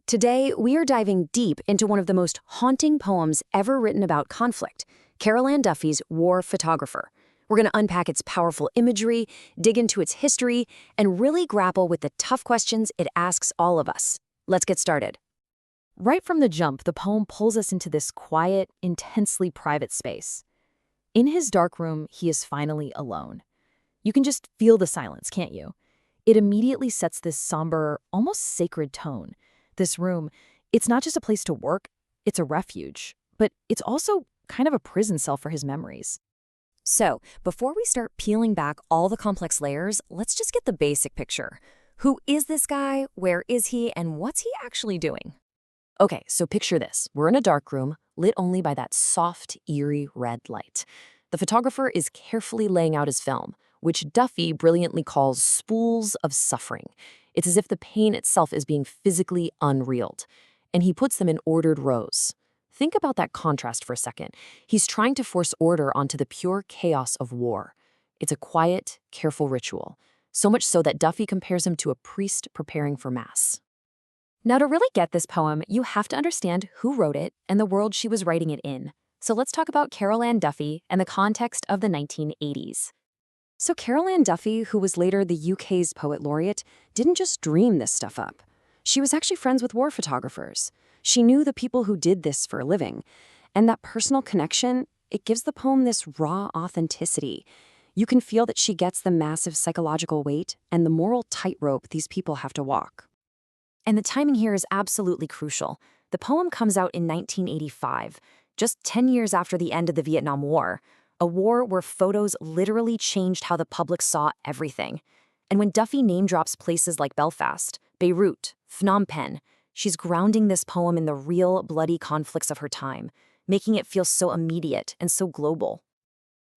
Today, we are diving deep into one of the most haunting poems ever written about conflict, Carol Ann Duffy's War Photographer. We're going to unpack its powerful imagery, dig into its history, and really grapple with the tough questions it asks all of us. Let's get started. Right from the jump, the poem pulls us into this quiet, intensely private space. In his dark room, he is finally alone. You can just feel the silence, can't you? It immediately sets this somber, almost sacred tone. This room, it's not just a place to work, it's a refuge, but it's also kind of a prison cell for his memories. So, before we start peeling back all the complex layers, let's just get the basic picture. Who is this guy? Where is he? And what's he actually doing? Okay, so picture this. We're in a dark room, lit only by that soft, eerie red light. The photographer is carefully laying out his film, which Duffy brilliantly calls spools of suffering. It's as if the pain itself is being physically unreeled, and he puts them in ordered rows. Think about that contrast for a second. He's trying to force order onto the pure chaos of war. It's a quiet, careful ritual, so much so that Duffy compares him to a priest preparing for mass. Now, to really get this poem, you have to understand who wrote it and the world she was writing it in. So let's talk about Carol Ann Duffy and the context of the 1980s. So Carol Ann Duffy, who was later the UK's poet laureate, didn't just dream this stuff up. She was actually friends with war photographers. She knew the people who did this for a living. And that personal connection, it gives the poem this raw authenticity. You can feel that she gets the massive psychological weight and the moral tightrope these people have to walk. And the timing here is absolutely crucial. The poem comes out in 1985, just 10 years after the end of the Vietnam War. A war where photos literally changed how the public saw everything. And when Duffy name-drops places like Belfast, Beirut, Phnom Penh, she's grounding this poem in the real, bloody conflicts of her time, making it feel so immediate and so global.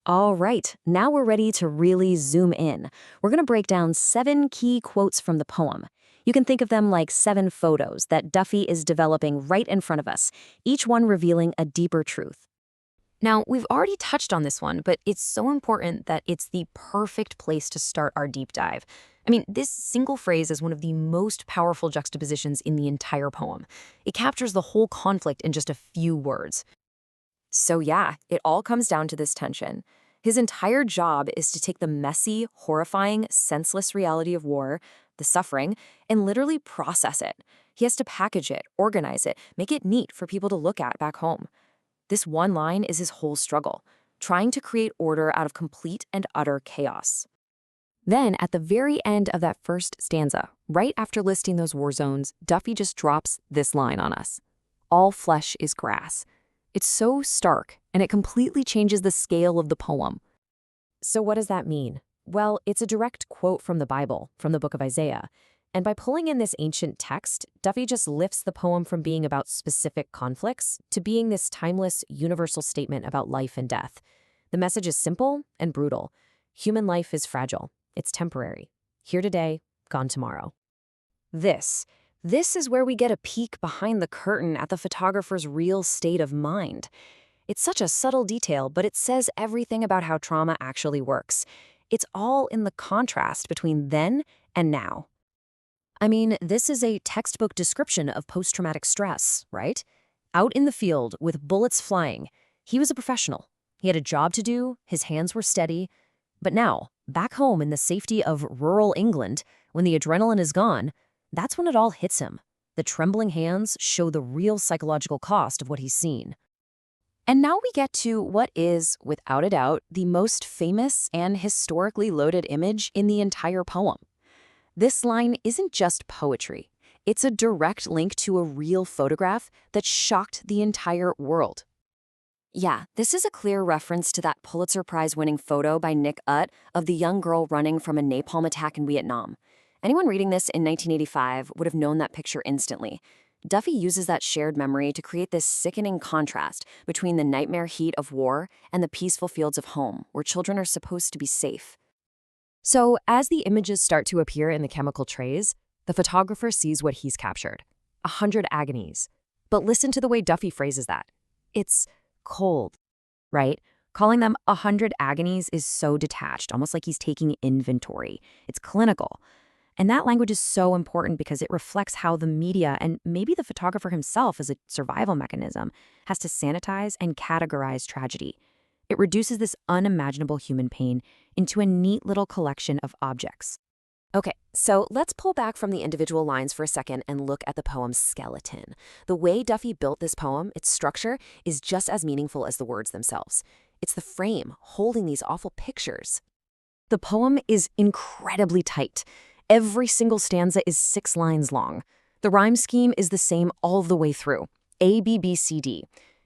All right, now we're ready to really zoom in. We're going to break down 7 key quotes from the poem. You can think of them like 7 photos that Duffy is developing right in front of us, each one revealing a deeper truth. Now, we've already touched on this one, but it's so important that it's the perfect place to start our deep dive. I mean, this single phrase is one of the most powerful juxtapositions in the entire poem. It captures the whole conflict in just a few words. So yeah, it all comes down to this tension. His entire job is to take the messy, horrifying, senseless reality of war, the suffering, and literally process it. He has to package it, organize it, make it neat for people to look at back home. This one line is his whole struggle, trying to create order out of complete and utter chaos. Then, at the very end of that first stanza, right after listing those war zones, Duffy just drops this line on us. All flesh is grass. It's so stark, and it completely changes the scale of the poem. So what does that mean? Well, it's a direct quote from the Bible, from the book of Isaiah. And by pulling in this ancient text, Duffy just lifts the poem from being about specific conflicts to being this timeless, universal statement about life and death. The message is simple and brutal. Human life is fragile. It's temporary. Here today, gone tomorrow. This is where we get a peek behind the curtain at the photographer's real state of mind. It's such a subtle detail, but it says everything about how trauma actually works. It's all in the contrast between then and now. I mean, this is a textbook description of post-traumatic stress, right? Out in the field with bullets flying, he was a professional. He had a job to do, his hands were steady. But now, back home in the safety of rural England, when the adrenaline is gone, that's when it all hits him. The trembling hands show the real psychological cost of what he's seen. And now we get to what is, without a doubt, the most famous and historically loaded image in the entire poem. This line isn't just poetry. It's a direct link to a real photograph that shocked the entire world. Yeah, this is a clear reference to that Pulitzer Prize-winning photo by Nick Ut of the young girl running from a napalm attack in Vietnam. Anyone reading this in 1985 would have known that picture instantly. Duffy uses that shared memory to create this sickening contrast between the nightmare heat of war and the peaceful fields of home, where children are supposed to be safe. So, as the images start to appear in the chemical trays, the photographer sees what he's captured. 100 agonies. But listen to the way Duffy phrases that. It's cold, right? Calling them 100 agonies is so detached, almost like he's taking inventory. It's clinical. And that language is so important because it reflects how the media and maybe the photographer himself as a survival mechanism has to sanitize and categorize tragedy. It reduces this unimaginable human pain into a neat little collection of objects. Okay, so let's pull back from the individual lines for a second and look at the poem's skeleton. The way Duffy built this poem, its structure, is just as meaningful as the words themselves. It's the frame holding these awful pictures. The poem is incredibly tight. Every single stanza is 6 lines long. The rhyme scheme is the same all the way through. A, B, B, C, D.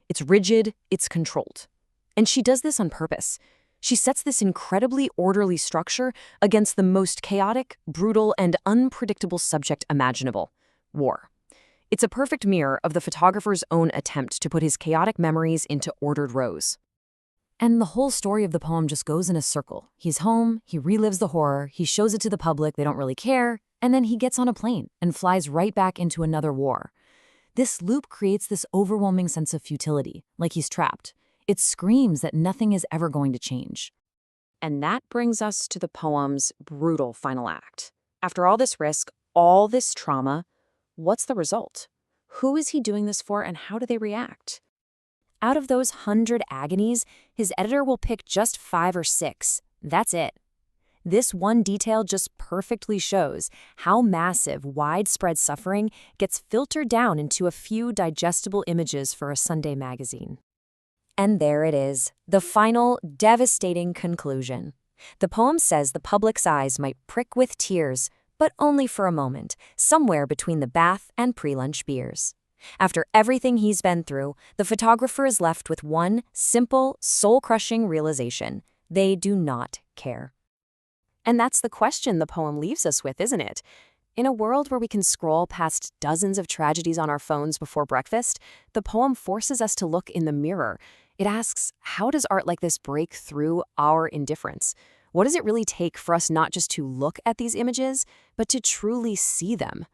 It's rigid, it's controlled. And she does this on purpose. She sets this incredibly orderly structure against the most chaotic, brutal, and unpredictable subject imaginable: war. It's a perfect mirror of the photographer's own attempt to put his chaotic memories into ordered rows. And the whole story of the poem just goes in a circle. He's home, he relives the horror, he shows it to the public, they don't really care, and then he gets on a plane and flies right back into another war. This loop creates this overwhelming sense of futility, like he's trapped. It screams that nothing is ever going to change. And that brings us to the poem's brutal final act. After all this risk, all this trauma, what's the result? Who is he doing this for, and how do they react? Out of those 100 agonies, his editor will pick just 5 or 6. That's it. This one detail just perfectly shows how massive, widespread suffering gets filtered down into a few digestible images for a Sunday magazine. And there it is, the final, devastating conclusion. The poem says the public's eyes might prick with tears, but only for a moment, somewhere between the bath and pre-lunch beers. After everything he's been through, the photographer is left with one simple, soul-crushing realization: they do not care. And that's the question the poem leaves us with, isn't it? In a world where we can scroll past dozens of tragedies on our phones before breakfast, the poem forces us to look in the mirror. It asks, how does art like this break through our indifference? What does it really take for us not just to look at these images, but to truly see them?